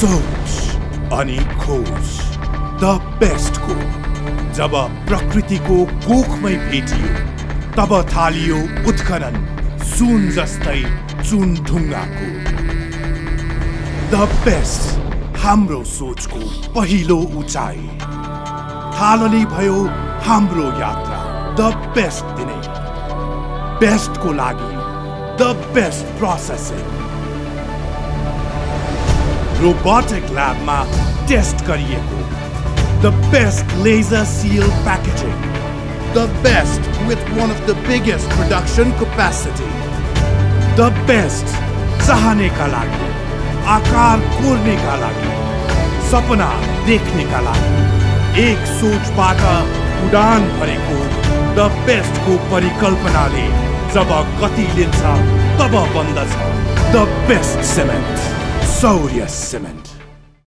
सोच अनि खोज द बेस्टको जब प्रकृतिको कोखमै भेटियो तब थालियो उत्खनन सुन जस्तै चुन ढुङ्गाको। द बेस्ट हाम्रो सोचको पहिलो उचाइ थालनी भयो हाम्रो यात्रा द बेस्ट दिने बेस्टको लागि द बेस्ट प्रोसेसिङ रोबोटिक ल्याबमा टेस्ट गरिएको the best laser seal packaging, the best with one of the biggest production capacity, the best चाहने का लागि, आकार कोर्ने का लागि, सपना देखने का लागि, एक सोचबाट उडान भरेको the best को परिकल्पनाले जब गति लिन्छ तब बन्दछ the best cement, Shaurya Cement।